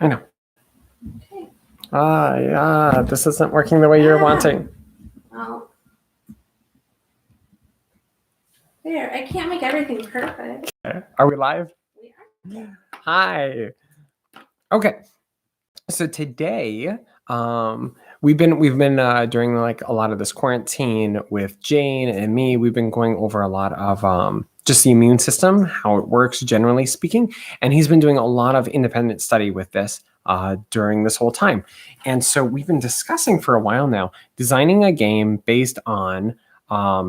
I know. Okay. Yeah, this isn't working the way you're wanting. Well, there. I can't make everything perfect. Are we live? We are. Hi. Okay. So today, we've been during like a lot of this quarantine with Jane and me. We've been going over a lot of just the immune system, how it works, generally speaking. And he's been doing a lot of independent study with this during this whole time. And so we've been discussing for a while now, designing a game based on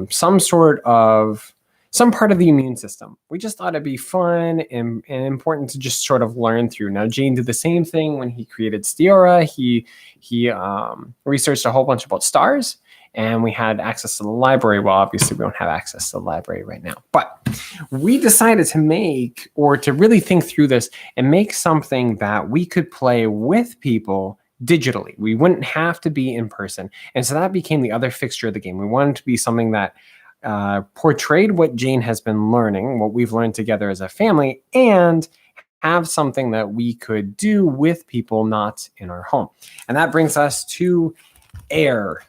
some part of the immune system. We just thought it'd be fun and important to just sort of learn through. Now, Gene did the same thing when he created Stiora. He researched a whole bunch about stars, and we had access to the library. Well, obviously, we don't have access to the library right now, but we decided to make, or to really think through this and make something that we could play with people digitally. We wouldn't have to be in person. And so that became the other fixture of the game. We wanted to be something that portrayed what Jane has been learning, what we've learned together as a family, and have something that we could do with people not in our home. And that brings us to A.I.R.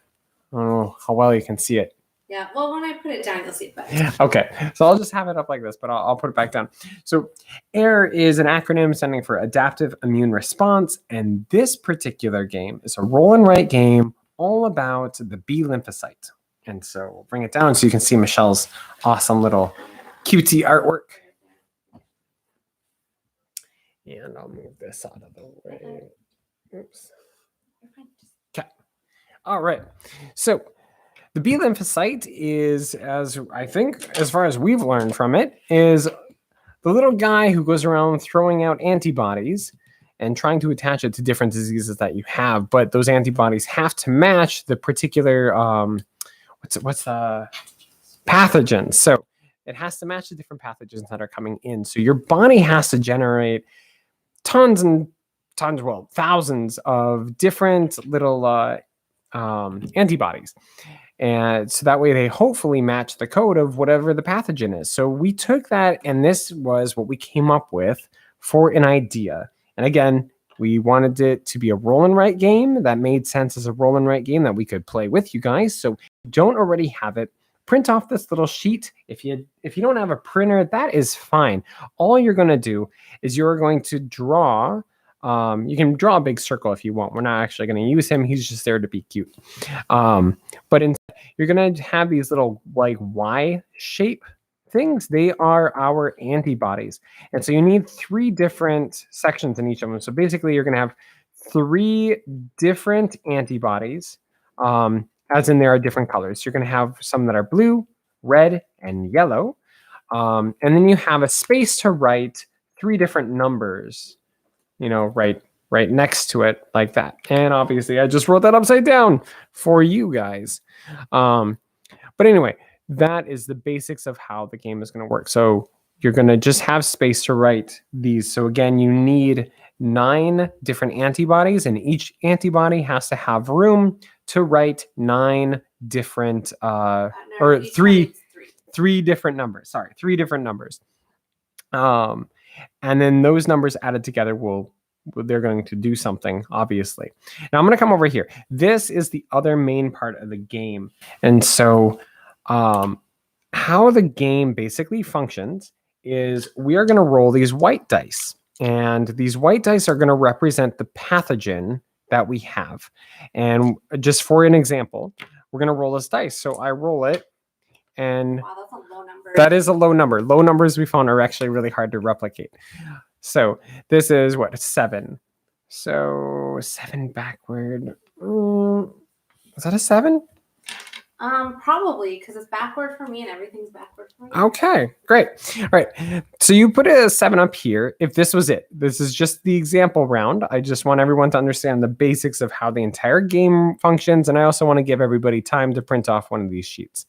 I don't know how well you can see it. Yeah, well, when I put it down, you'll see it better. Okay, so I'll just have it up like this, but I'll put it back down. So A.I.R is an acronym standing for Adaptive Immune Response, and this particular game is a roll and write game all about the B lymphocyte. And so we'll bring it down so you can see Michelle's awesome little cutie artwork. And I'll move this out of the way. Oops. Okay. All right. So the B lymphocyte is, as I think, as far as we've learned from it, is the little guy who goes around throwing out antibodies and trying to attach it to different diseases that you have. But those antibodies have to match the particular what's the pathogens. So it has to match the different pathogens that are coming in. So your body has to generate tons and tons, well, thousands of different little antibodies. And so that way they hopefully match the code of whatever the pathogen is. So we took that, and this was what we came up with for an idea. And again, we wanted it to be a roll and write game that made sense as a roll and write game that we could play with you guys. So if you don't already have it, print off this little sheet. If you don't have a printer, that is fine. All you're going to do is you're going to draw. You can draw a big circle if you want. We're not actually going to use him. He's just there to be cute. But instead, you're going to have these little like Y shape things. They are our antibodies. And so you need 3 different sections in each of them. So basically you're going to have 3 different antibodies, as in there are different colors. You're going to have some that are blue, red, and yellow. And then you have a space to write 3 different numbers, right next to it like that. And obviously I just wrote that upside down for you guys. But anyway, that is the basics of how the game is going to work. So you're going to just have space to write these. So again, you need 9 different antibodies, and each antibody has to have room to write 9 different, or three different numbers. Sorry, 3 different numbers. And then those numbers added together they're going to do something, obviously. Now I'm going to come over here. This is the other main part of the game. And so how the game basically functions is we are going to roll these white dice. And these white dice are going to represent the pathogen that we have. And just for an example, we're going to roll this dice. So I roll it. And wow, that's a low number. That is a low number. Low numbers we found are actually really hard to replicate. So this is what? 7. So 7 backward. Is that a 7? Probably, because it's backward for me and everything's backward for me. Okay, great. All right. So you put a 7 up here. If this was it, this is just the example round. I just want everyone to understand the basics of how the entire game functions. And I also want to give everybody time to print off one of these sheets.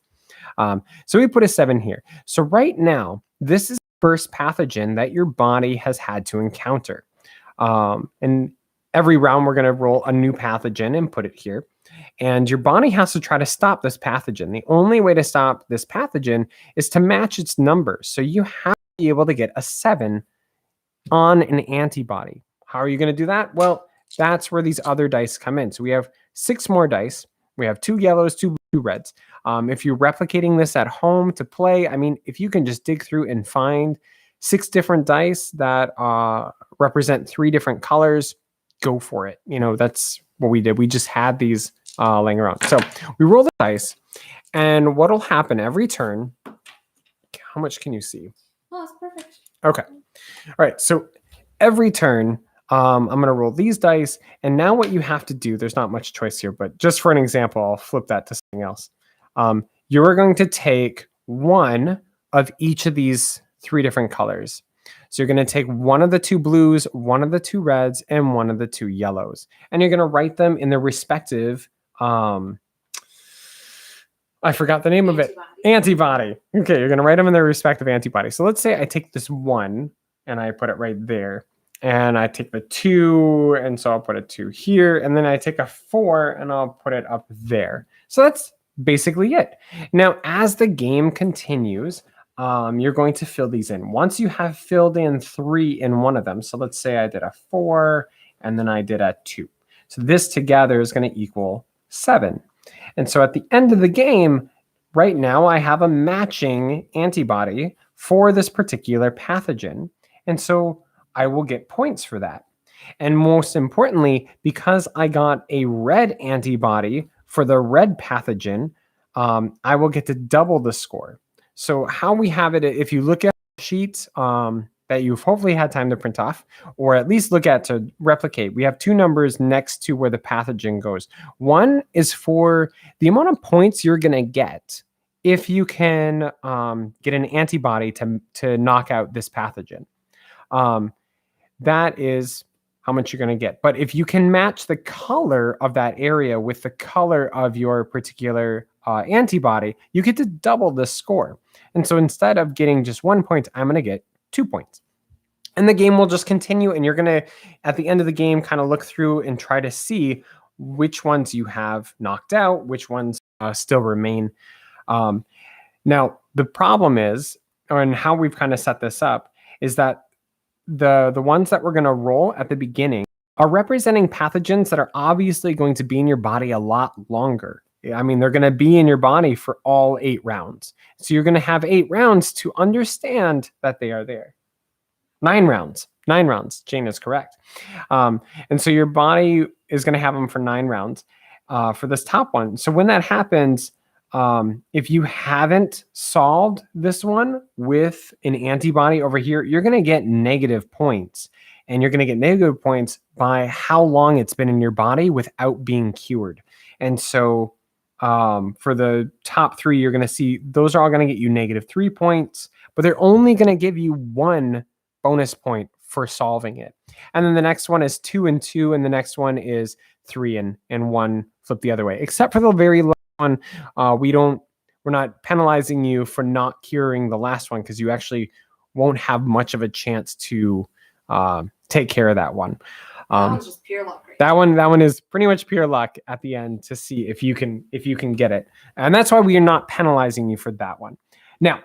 So we put a 7 here. So right now, this is the first pathogen that your body has had to encounter. And every round, we're going to roll a new pathogen and put it here. And your body has to try to stop this pathogen. The only way to stop this pathogen is to match its numbers. So you have to be able to get a 7 on an antibody. How are you going to do that? Well, that's where these other dice come in. So we have 6 more dice. We have 2 yellows, 2 reds. If you're replicating this at home to play, I mean, if you can just dig through and find 6 different dice that represent 3 different colors, go for it. That's what we did. We just had these laying around. So we roll the dice, and what'll happen every turn? How much can you see? Oh, that's perfect. Okay. All right. So every turn, I'm going to roll these dice. And now what you have to do, there's not much choice here, but just for an example, I'll flip that to something else. You're going to take one of each of these 3 different colors. So you're going to take one of the 2 blues, one of the 2 reds, and one of the 2 yellows. And you're going to write them in their respective, I forgot the name of it. Antibody. Okay, you're going to write them in their respective antibody. So let's say I take this 1 and I put it right there. And I take the 2, and so I'll put a 2 here. And then I take a 4 and I'll put it up there. So that's basically it. Now, as the game continues, you're going to fill these in. Once you have filled in 3 in one of them, so let's say I did a 4 and then I did a 2. So this together is going to equal 7. And so at the end of the game, right now I have a matching antibody for this particular pathogen. And so I will get points for that. And most importantly, because I got a red antibody for the red pathogen, I will get to double the score. So how we have it, if you look at the sheet that you've hopefully had time to print off, or at least look at to replicate, we have 2 numbers next to where the pathogen goes. One is for the amount of points you're going to get if you can get an antibody to knock out this pathogen. That is how much you're going to get. But if you can match the color of that area with the color of your particular antibody, you get to double the score. And so instead of getting just 1 point, I'm going to get 2 points. And the game will just continue. And you're going to, at the end of the game, kind of look through and try to see which ones you have knocked out, which ones still remain. Now, the problem is, and how we've kind of set this up, is that the ones that we're going to roll at the beginning are representing pathogens that are obviously going to be in your body a lot longer. I mean, they're going to be in your body for all 8 rounds. So you're going to have 8 rounds to understand that they are there. 9 rounds. 9 rounds. Jane is correct. And so your body is going to have them for 9 rounds for this top one. So when that happens, if you haven't solved this one with an antibody over here, you're going to get negative points. And you're going to get negative points by how long it's been in your body without being cured. And so for the top 3, you're going to see those are all going to get you -3 points, but they're only going to give you 1 bonus point for solving it. And then the next one is 2 and 2, and the next one is 3 and 1 flip the other way, except for the very last one. We're not penalizing you for not curing the last one because you actually won't have much of a chance to take care of that one. That one's just pure luck. Right? That one is pretty much pure luck at the end to see if you can get it, and that's why we are not penalizing you for that one. Now,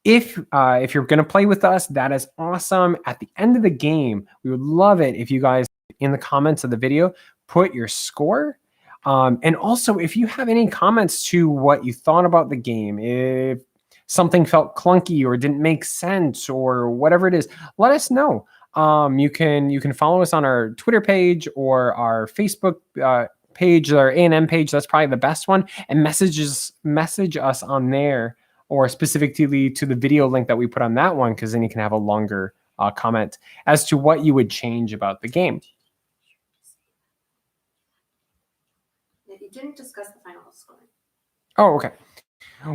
if you're going to play with us, that is awesome. At the end of the game, we would love it if you guys in the comments of the video put your score. And also, if you have any comments to what you thought about the game, if something felt clunky or didn't make sense or whatever it is, let us know. You can follow us on our Twitter page or our Facebook page, our A&M page. That's probably the best one. And message us on there, or specifically to the video link that we put on that one, because then you can have a longer comment as to what you would change about the game. You didn't discuss the final score. Oh, okay.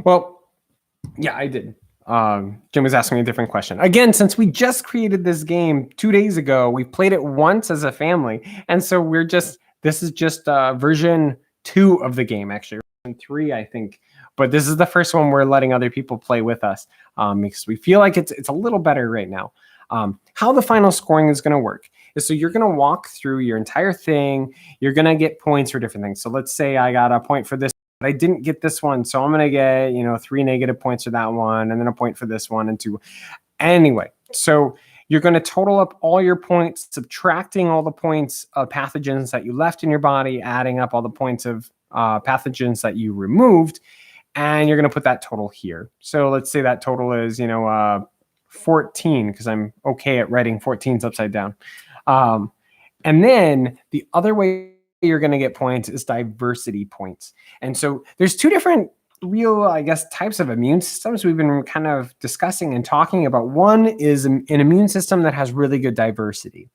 Well, yeah, I did. Jim was asking me a different question. Again, since we just created this game 2 days ago, we played it once as a family. And so this is just version 2 of the game, actually. Version 3, I think. But this is the first one we're letting other people play with us because we feel like it's a little better right now. How the final scoring is going to work is, so you're going to walk through your entire thing. You're going to get points for different things. So let's say I got a point for this, but I didn't get this one. So I'm going to get, 3 negative points for that one, and then a point for this one, and 2. Anyway, so You're going to total up all your points, subtracting all the points of pathogens that you left in your body, adding up all the points of pathogens that you removed, and you're going to put that total here. So let's say that total is, 14, because I'm okay at writing 14s upside down. And then the other way you're going to get points is diversity points. And so there's two different real, I guess, types of immune systems we've been kind of discussing and talking about. One is an immune system that has really good diversity.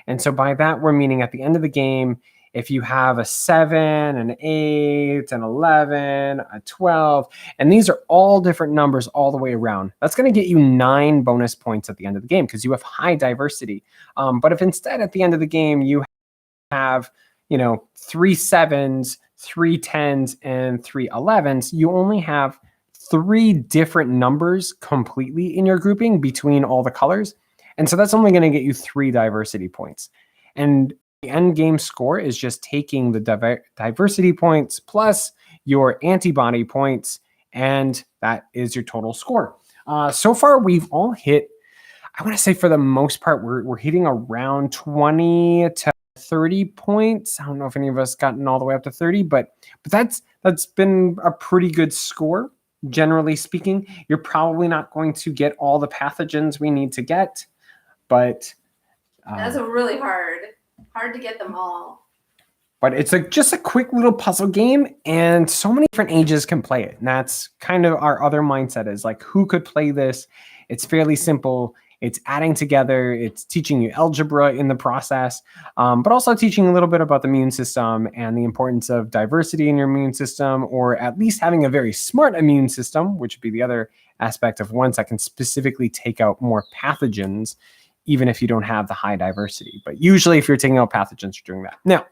And so by that, we're meaning at the end of the game, if you have a 7, an 8, an 11, a 12, and these are all different numbers all the way around, that's going to get you 9 bonus points at the end of the game because you have high diversity. But if instead at the end of the game you have 3 7s, 3 10s, and 3 11s, you only have 3 different numbers completely in your grouping between all the colors. And so that's only going to get you 3 diversity points. And the end game score is just taking the diversity points plus your antibody points, and that is your total score. So far, we've all hit, I want to say for the most part, we're hitting around 20 to 30 points. I don't know if any of us gotten all the way up to 30, but that's been a pretty good score. Generally speaking, you're probably not going to get all the pathogens we need to get, but that's a really hard to get them all. But it's just a quick little puzzle game, and so many different ages can play it. And that's kind of our other mindset, is like, who could play this? It's fairly simple. It's adding together. It's teaching you algebra in the process, but also teaching a little bit about the immune system and the importance of diversity in your immune system, or at least having a very smart immune system, which would be the other aspect of ones that can specifically take out more pathogens, even if you don't have the high diversity. But usually if you're taking out pathogens, you're doing that. Now,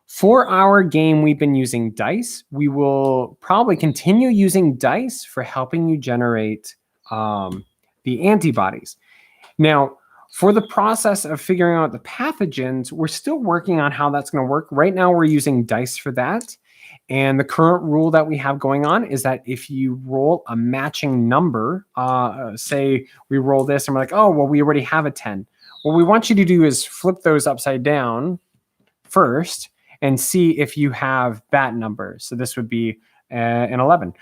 for our game, we've been using dice. We will probably continue using dice for helping you generate the antibodies. Now, for the process of figuring out the pathogens, we're still working on how that's going to work. Right now, we're using dice for that. And the current rule that we have going on is that if you roll a matching number, say we roll this and we're like, oh, well, we already have a 10. What we want you to do is flip those upside down first and see if you have that number. So this would be an 11.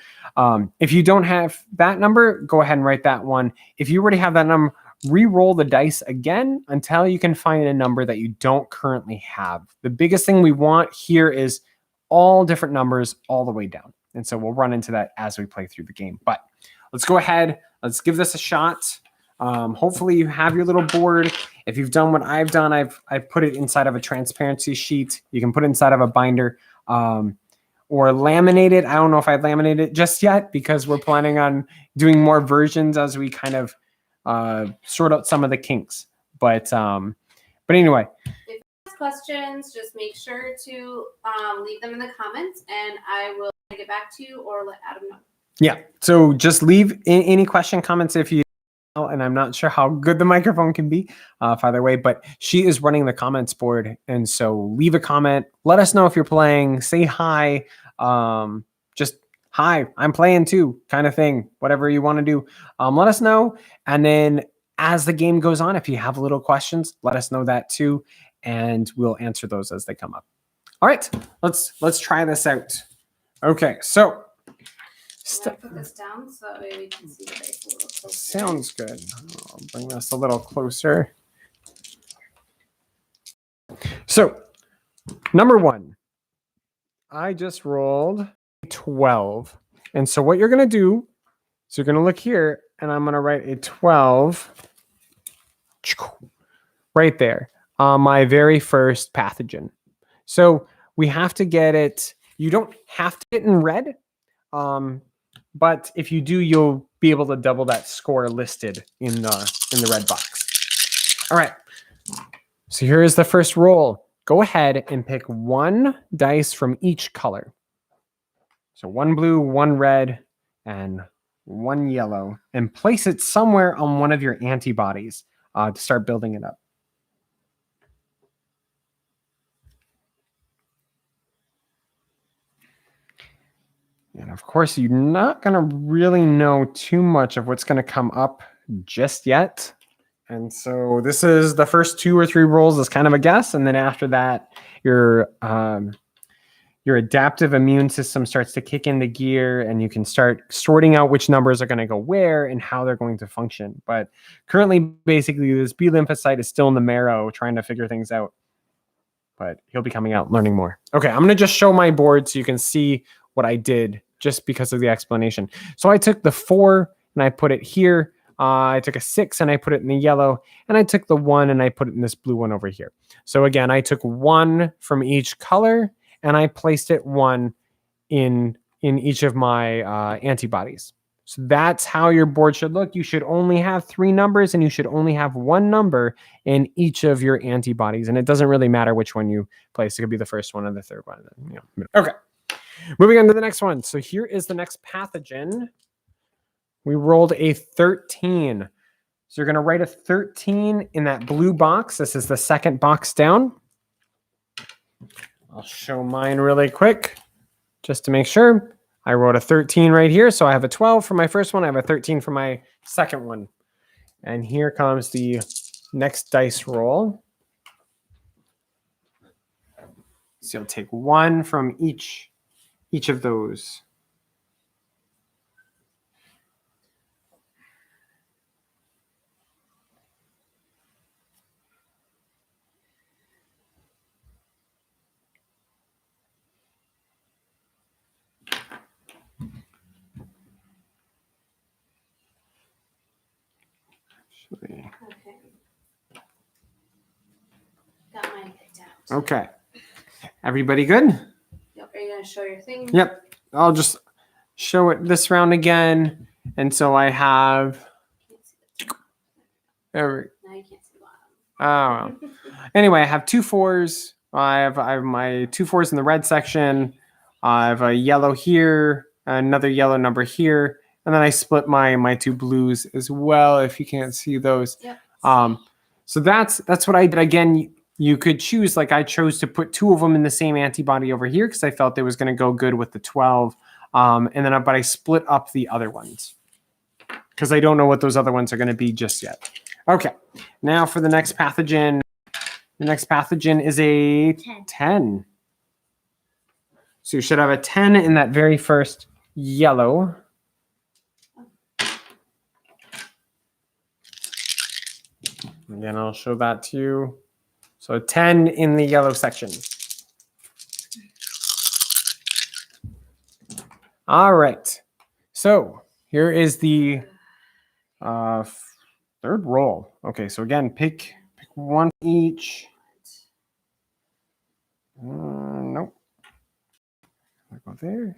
If you don't have that number, go ahead and write that one. If you already have that number, re-roll the dice again until you can find a number that you don't currently have. The biggest thing we want here is all different numbers all the way down. And so we'll run into that as we play through the game. But let's go ahead. Let's give this a shot. Hopefully you have your little board. If you've done what I've done, I've put it inside of a transparency sheet. You can put it inside of a binder or laminate it. I don't know if I'd laminate it just yet because we're planning on doing more versions as we kind of sort out some of the kinks. But anyway. If you have questions, just make sure to leave them in the comments, and I will get back to you or let Adam know. Yeah. So just leave any question, comments if you. And I'm not sure how good the microphone can be, either way, but she is running the comments board. And so leave a comment, let us know if you're playing, say hi, just hi, I'm playing too, kind of thing, whatever you want to do. Let us know. And then as the game goes on, if you have little questions, let us know that too. And we'll answer those as they come up. All right, let's try this out. Okay, so put this down so that way we can see the dice a little closer. Sounds good. I'll bring this a little closer. So, number 1, I just rolled 12. And so what you're going to do is you're going to look here, and I'm going to write a 12 right there on my very first pathogen. So we have to get it. You don't have to get in red. But if you do, you'll be able to double that score listed in the red box. All right. So here is the first roll. Go ahead and pick 1 dice from each color. So 1 blue, 1 red, and 1 yellow, and place it somewhere on one of your antibodies to start building it up. And of course, you're not going to really know too much of what's going to come up just yet. And so this is the first 2 or 3 rolls is kind of a guess, and then after that, your adaptive immune system starts to kick into gear, and you can start sorting out which numbers are going to go where and how they're going to function. But currently, basically, this B lymphocyte is still in the marrow trying to figure things out. But he'll be coming out learning more. Okay, I'm going to just show my board so you can see what I did just because of the explanation. So I took the 4 and I put it here. I took a 6 and I put it in the yellow, and I took the 1 and I put it in this blue one over here. So again, I took 1 from each color and I placed it 1 in each of my antibodies. So that's how your board should look. You should only have 3 numbers, and you should only have 1 number in each of your antibodies. And it doesn't really matter which one you place. It could be the first one or the third one. Okay. Moving on to the next one. So here is the next pathogen. We rolled a 13. So you're going to write a 13 in that blue box. This is the second box down. I'll show mine really quick just to make sure. I wrote a 13 right here. So I have a 12 for my first one. I have a 13 for my second one. And here comes the next dice roll. So you'll take 1 from each of those. Okay. Got mine picked out. Okay. Everybody good? Yep. Are you going to show your thing? Yep. I'll just show it this round again. And so I have. Now you can't see the bottom. Oh, well. Anyway, I have 2 4s. I have my 2 4s in the red section. I have a yellow here, another yellow number here, and then I split my 2 blues as well. If you can't see those, yep. So that's what I did. Again, you could choose. Like I chose to put 2 of them in the same antibody over here because I felt it was going to go good with the 12. But I split up the other ones because I don't know what those other ones are going to be just yet. Okay, now for the next pathogen. The next pathogen is a 10. So you should have a 10 in that very first yellow. Again, I'll show that to you. So 10 in the yellow section. All right. So here is the third roll. Okay, so again, pick 1 each. Nope. I'll go there.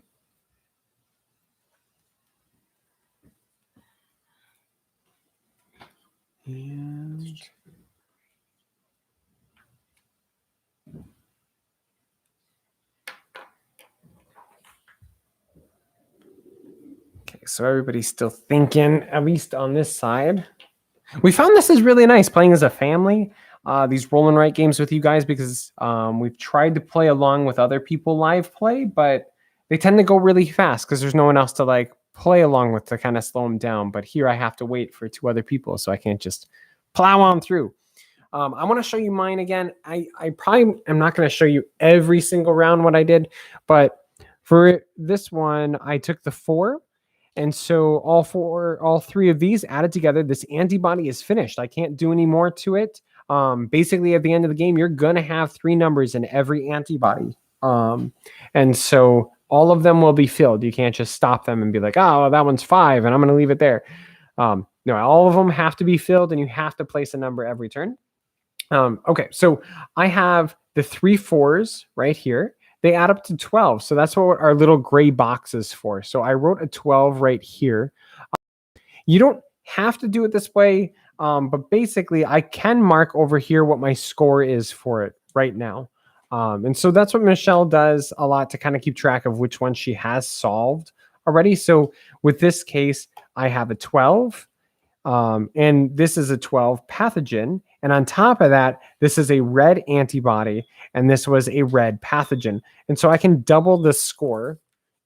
And okay, so everybody's still thinking, at least on this side. We found this is really nice playing as a family. These roll and write games with you guys because we've tried to play along with other people live play, but they tend to go really fast because there's no one else to like play along with to kind of slow them down. But here I have to wait for 2 other people, so I can't just plow on through. I want to show you mine again. I probably am not going to show you every single round what I did, but for this one, I took the 4. And so all 3 of these added together, this antibody is finished. I can't do any more to it. Basically, at the end of the game, you're going to have 3 numbers in every antibody. And so all of them will be filled. You can't just stop them and be like, oh, well, that one's 5, and I'm going to leave it there. No, all of them have to be filled, and you have to place a number every turn. Okay, so I have the 3 4s right here. They add up to 12. So that's what our little gray box is for. So I wrote a 12 right here. You don't have to do it this way, but basically I can mark over here what my score is for it right now. And so that's what Michelle does a lot to kind of keep track of which one she has solved already. So with this case, I have a 12. And this is a 12 pathogen. And on top of that, this is a red antibody, and this was a red pathogen. And so I can double the score,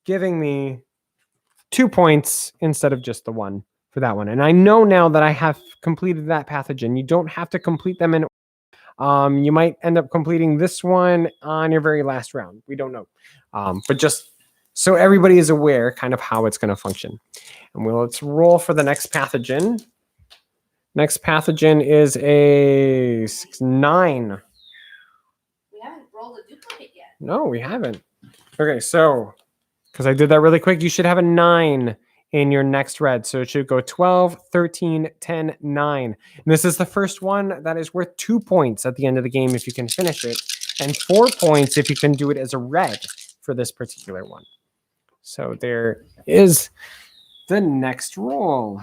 giving me 2 points instead of just the 1 for that one. And I know now that I have completed that pathogen. You don't have to complete them in. You might end up completing this one on your very last round. We don't know, but just so everybody is aware, kind of how it's going to function. And let's roll for the next pathogen. Next pathogen is a 9. We haven't rolled a duplicate yet. No, we haven't. Okay, so because I did that really quick, you should have a 9 in your next red. So it should go 12, 13, 10, 9. And this is the first one that is worth 2 points at the end of the game if you can finish it, and 4 points if you can do it as a red for this particular one. So there is the next roll.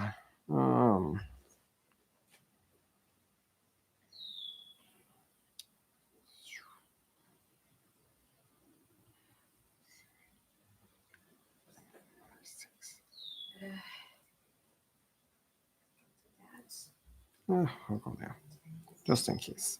I'll go there, just in case.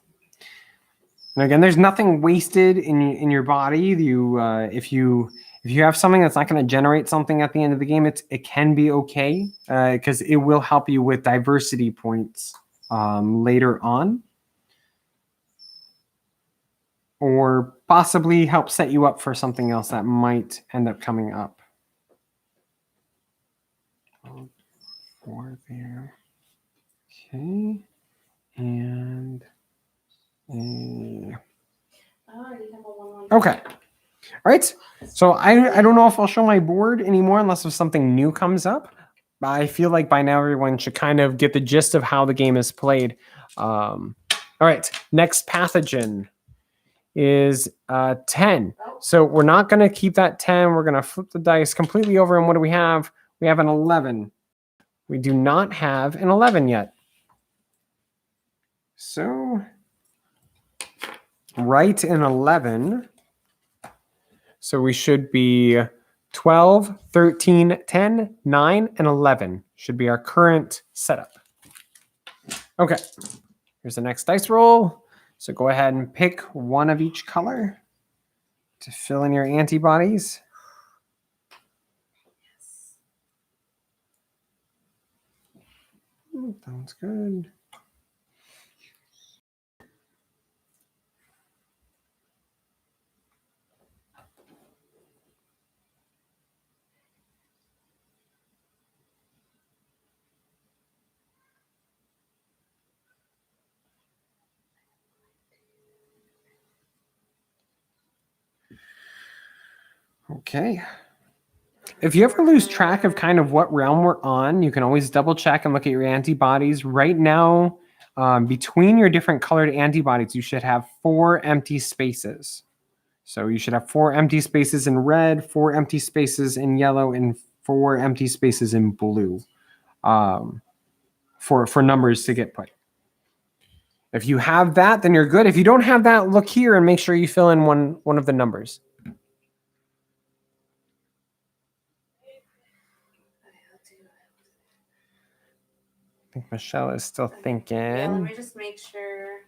And again, there's nothing wasted in your body. You if you have something that's not going to generate something at the end of the game, it can be okay because it will help you with diversity points later on, or possibly help set you up for something else that might end up coming up. 4 there. Okay, and okay. All right. So I don't know if I'll show my board anymore unless if something new comes up. But I feel like by now everyone should kind of get the gist of how the game is played. All right. Next pathogen is 10. So we're not going to keep that 10. We're going to flip the dice completely over. And what do we have? We have an 11. We do not have an 11 yet. So write an 11. So we should be 12, 13, 10, 9, and 11 should be our current setup. Okay, here's the next dice roll. So go ahead and pick one of each color to fill in your antibodies. Sounds good. Okay. If you ever lose track of kind of what realm we're on, you can always double check and look at your antibodies. Right now, between your different colored antibodies, you should have 4 empty spaces. So you should have 4 empty spaces in red, 4 empty spaces in yellow, and 4 empty spaces in blue for numbers to get put. If you have that, then you're good. If you don't have that, look here and make sure you fill in one of the numbers. I think Michelle is still thinking. Yeah, let me just make sure.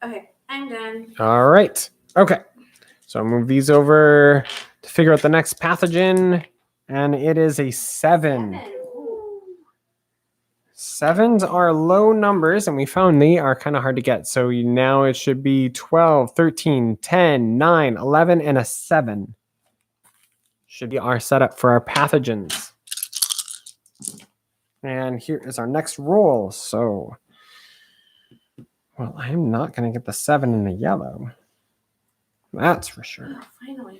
Okay, I'm done. All right. Okay. So I'll move these over to figure out the next pathogen. And it is a 7. 7s are low numbers, and we found they are kind of hard to get. So now it should be 12, 13, 10, 9, 11, and a 7. Should be our setup for our pathogens. And here is our next roll. So, well, I'm not going to get the 7 in the yellow. That's for sure. Oh, finally.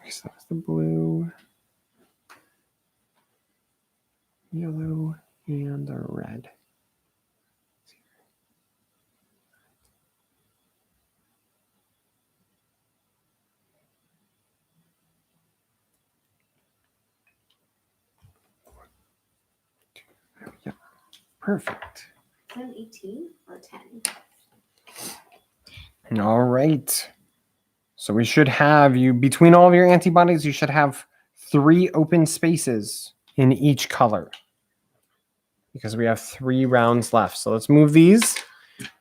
So that's the blue, yellow, and the red. Yeah, perfect. Is that an 18 or 10? All right. So we should have you, between all of your antibodies, you should have 3 open spaces in each color because we have 3 rounds left. So let's move these.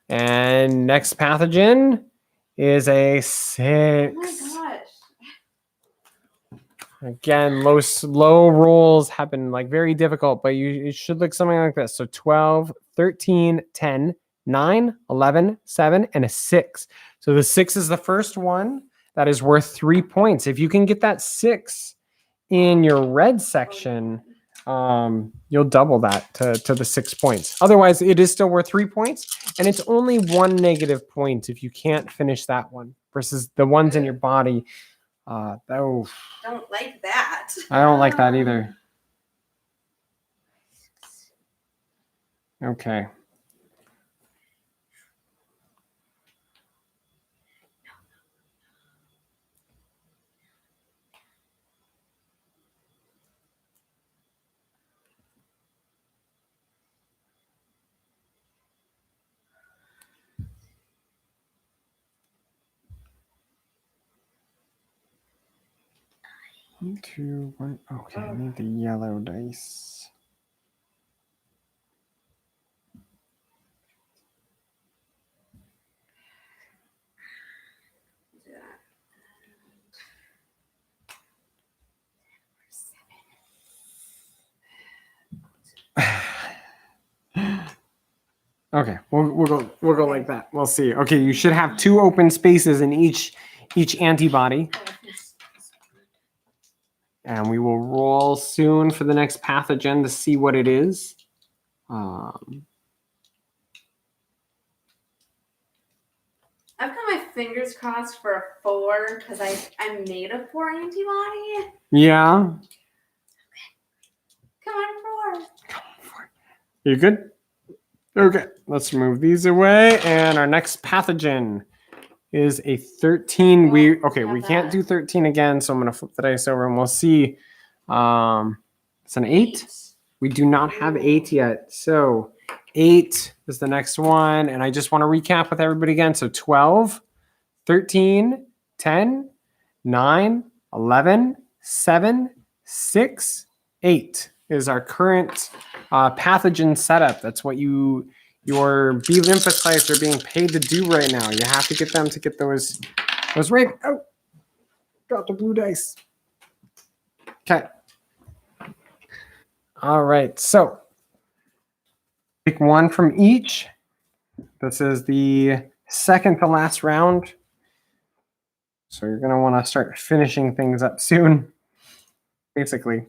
And next pathogen is a 6. Oh my gosh. Again, low rolls have been like very difficult, but it should look something like this. So 12, 13, 10, 9, 11, 7, and a 6. So the 6 is the first one that is worth 3 points. If you can get that 6 in your red section, you'll double that to the 6 points. Otherwise, it is still worth 3 points, and it's only 1 negative point if you can't finish that one versus the ones in your body. Don't like that. I don't like that either. Okay. One, 2, 1. Okay, I need the yellow dice. Okay, we'll go like that. We'll see. Okay, you should have 2 open spaces in each antibody. And we will roll soon for the next pathogen to see what it is. I've got my fingers crossed for a 4 because I made a 4 antibody. Yeah. Come on, 4. You good? Okay, let's move these away. And our next pathogen is a 13. We can't do 13 again, so I'm gonna flip the dice over and we'll see. It's an 8. We do not have 8 yet. So 8 is the next one. And I just want to recap with everybody again. So 12, 13, 10, 9, 11, 7, 6, 8 is our current pathogen setup. That's what your B lymphocytes are being paid to do right now. You have to get them to get those right. Oh, dropped the blue dice. Okay. All right. So pick one from each. This is the second to last round. So you're going to want to start finishing things up soon, basically.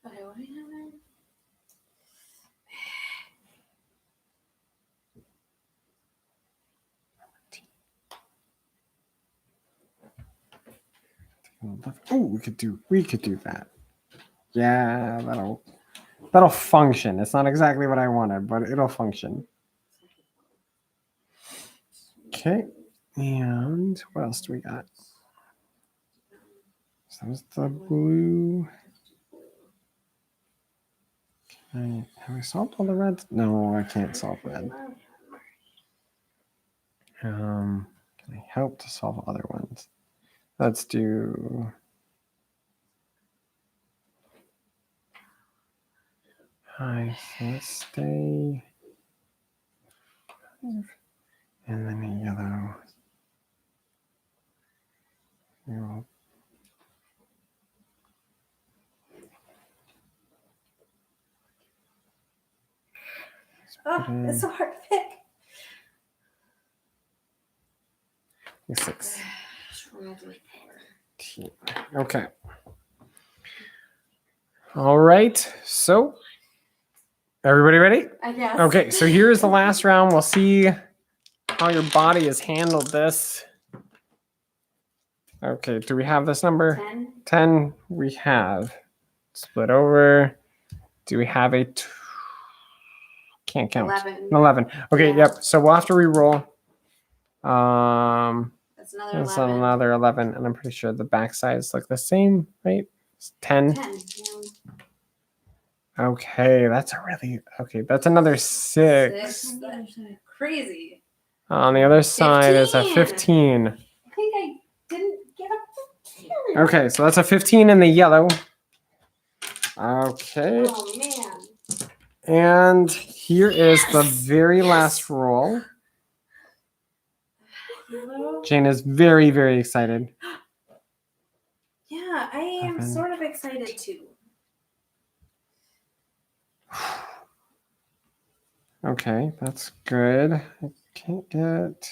Okay, what do we have then? Oh, we could do that. Yeah, that'll function. It's not exactly what I wanted, but it'll function. Okay, and what else do we got? So that was the blue. Have I solved all the reds? No, I can't solve red. Can I help to solve other ones? Let's do. Hi, so let's stay. And then a yellow. Yellow. Oh, it's so hard to pick. 6. Okay. All right. So, everybody ready? I guess. Okay. So here's the last round. We'll see how your body has handled this. Okay. Do we have this number? 10. 10. We have. Split over. Do we have a? Can't count. 11. 11. Okay. Yeah. Yep. So we'll have to re-roll. That's another That's 11. another 11, and I'm pretty sure the back sides look the same, right? It's 10. 10. Yeah. Okay, that's that's another 6. That's crazy. On the other side is a 15. I think I didn't get a 15. Okay, so that's a 15 in the yellow. Okay. Oh man. And here is the very last roll. Hello? Jane is very, very excited. Yeah, I am 11. sort of excited too. Okay, that's good. I can't get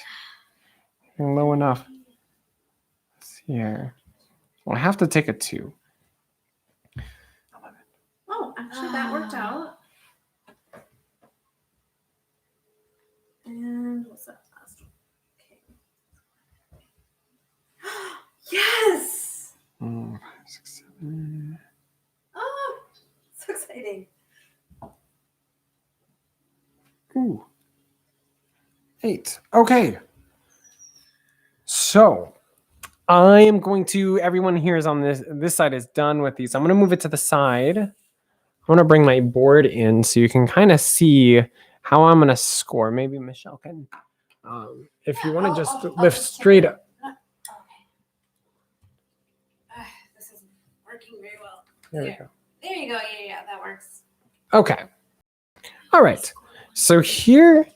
low enough. Let's see here. Well, I have to take a 2. Oh, actually, that worked out. And what's that last one? Okay. Yes! 5, 6, 7. Oh, so exciting. Ooh. 8. Okay. So I am going to, everyone here is on this side is done with these. I'm going to move it to the side. I want to bring my board in so you can kind of see how I'm going to score. Maybe Michelle can, if you want to just I'll lift just straight check up. Okay. This isn't working very well. There we go. There you go. Yeah, that works. Okay. All right. So here,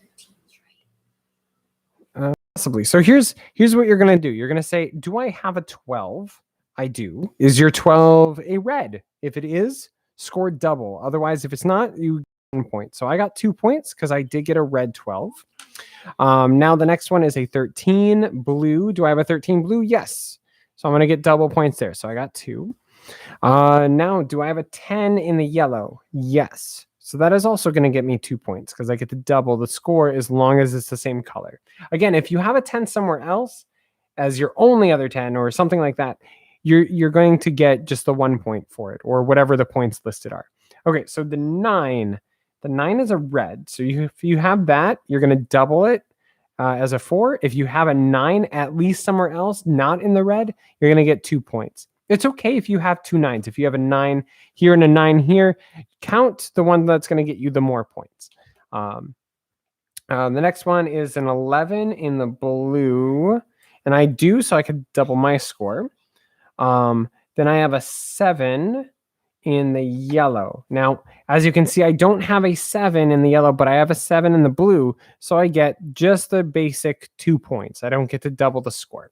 possibly. So here's what you're going to do. You're going to say, do I have a 12? I do. Is your 12 a red? If it is, score double. Otherwise, if it's not, you get 1 point. So I got 2 points because I did get a red 12. Now the next one is a 13 blue. Do I have a 13 blue? Yes. So I'm going to get double points there. So I got 2. Now, do I have a 10 in the yellow? Yes. So that is also going to get me 2 points because I get to double the score as long as it's the same color. Again, if you have a 10 somewhere else as your only other 10 or something like that, you're going to get just the 1 point for it or whatever the points listed are. Okay, so the 9 is a red. So if you have that, you're going to double it as a 4. If you have a 9 at least somewhere else, not in the red, you're going to get 2 points. It's okay if you have 2 9s. If you have a 9 here and a 9 here, count the one that's going to get you the more points. The next one is an 11 in the blue, and I do, so I could double my score. Then I have a 7 in the yellow. Now, as you can see, I don't have a 7 in the yellow, but I have a 7 in the blue, so I get just the basic 2 points. I don't get to double the score.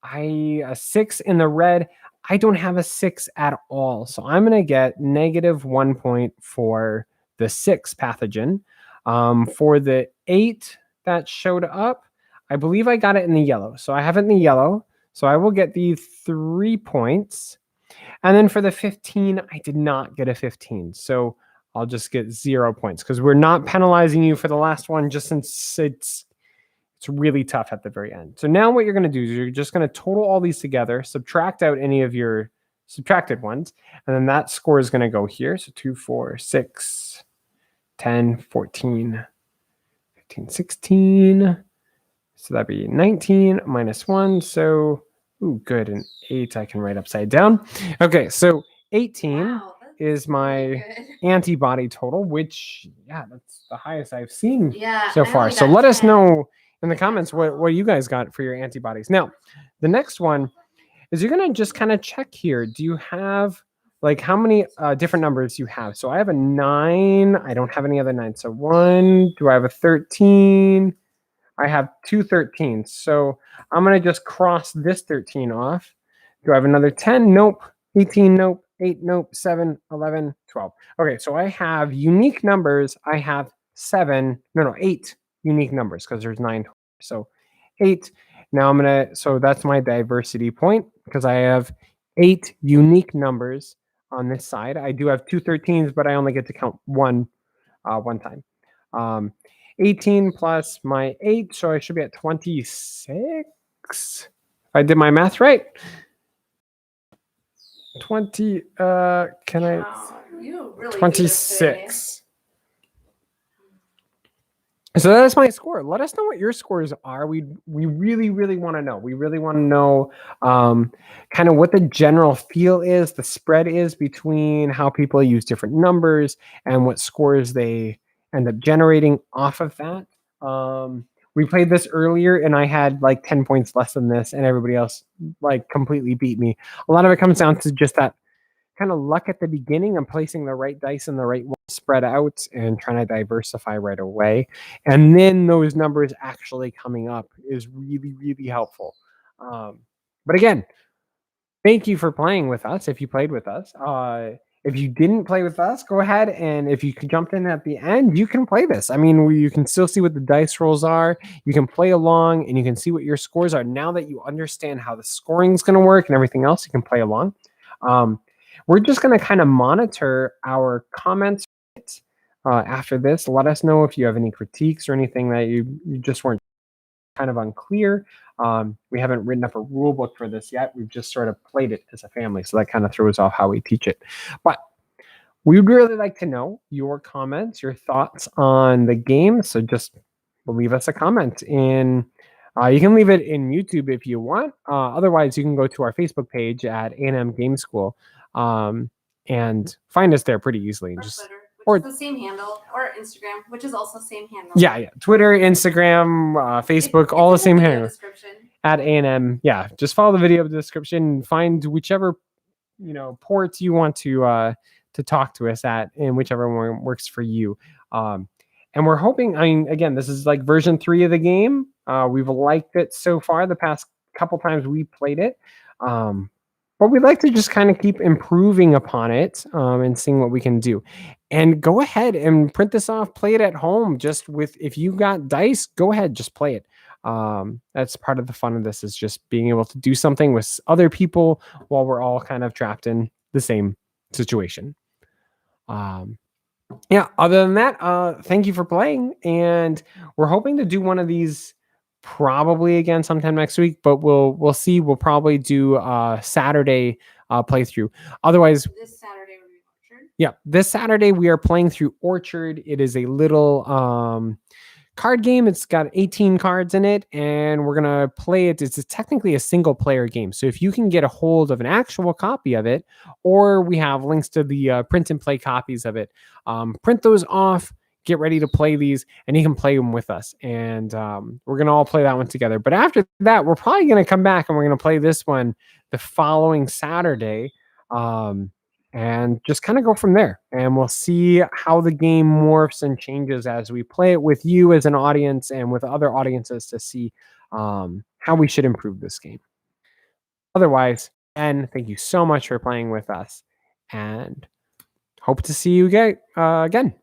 A 6 in the red. I don't have a 6 at all, so I'm going to get negative 1 point for the 6 pathogen. For the 8 that showed up, I believe I got it in the yellow, so I have it in the yellow, so I will get the 3 points. And then for the 15, I did not get a 15, so I'll just get 0 points because we're not penalizing you for the last one just since it's really tough at the very end. So now what you're going to do is you're just going to total all these together, subtract out any of your subtracted ones, and then that score is going to go here. So 2, 4, 6, 10, 14, 15, 16. So that'd be 19 minus 1. So, ooh, good. An 8 I can write upside down. Okay, so 18 is my antibody total, which, yeah, that's the highest I've seen so far. So let us know in the comments what you guys got for your antibodies. Now, the next one is you're going to just kind of check here. Do you have, like, how many different numbers you have? So I have a 9. I don't have any other 9. So 1. Do I have a 13? I have 2 13s. So I'm going to just cross this 13 off. Do I have another 10? Nope. 18? Nope. 8? Nope. 7, 11, 12. Okay, so I have unique numbers. I have 8 unique numbers because there's 9. So 8. Now I'm going to, so that's my diversity point because I have 8 unique numbers on this side. I do have 2 13s, but I only get to count one time. 18 plus my 8, so I should be at 26. If I did my math right. 20, can I? You really 26. So that's my score. Let us know what your scores are. We really really want to know. We really want to know um, kind of what the general feel is, the spread is between how people use different numbers and what scores they end up generating off of that. We played this earlier and I had like 10 points less than this and everybody else like completely beat me. A lot of it comes down to just that kind of luck at the beginning and placing the right dice in the right one spread out and trying to diversify right away. And then those numbers actually coming up is really, really helpful. But again, thank you for playing with us if you played with us. If you didn't play with us, go ahead and if you jumped in at the end, you can play this. I mean, you can still see what the dice rolls are. You can play along and you can see what your scores are. Now that you understand how the scoring is going to work and everything else, you can play along. Um, we're just going to kind of monitor our comments after this. Let us know if you have any critiques or anything that you just weren't kind of unclear. We haven't written up a rule book for this yet. We've just sort of played it as a family. So that kind of throws off how we teach it. But we'd really like to know your comments, your thoughts on the game. So just leave us a comment in. You can leave it in YouTube if you want. Otherwise, you can go to our Facebook page at A&M Game School and find us there pretty easily. Or Just Twitter, which or is the same handle, or Instagram, which is also same handle. yeah, Twitter, Instagram, Facebook, all the it's in same video handle description. at A&M. Yeah, just follow the video description. Find whichever ports you want to talk to us at, and whichever one works for you. Um, and we're hoping. I mean, again, this is like version 3 of the game. We've liked it so far. The past couple times we played it. But we'd like to just kind of keep improving upon it and seeing what we can do. And go ahead and print this off, play it at home. Just with if you got dice, go ahead, just play it. That's part of the fun of this is just being able to do something with other people while we're all kind of trapped in the same situation. Um, yeah, other than that, thank you for playing. And we're hoping to do one of these probably again sometime next week, but we'll see. We'll probably do Saturday playthrough. Otherwise, This Saturday will be Orchard. yeah, this Saturday we are playing through Orchard. It is a little card game. It's got 18 cards in it, and we're gonna play it. It's technically a single player game. So if you can get a hold of an actual copy of it, or we have links to the print and play copies of it, print those off. Get ready to play these, and you can play them with us. And we're gonna all play that one together. But after that, we're probably gonna come back and we're gonna play this one the following Saturday. And just kind of go from there. And we'll see how the game morphs and changes as we play it with you as an audience and with other audiences to see how we should improve this game. Otherwise, and thank you so much for playing with us and hope to see you again.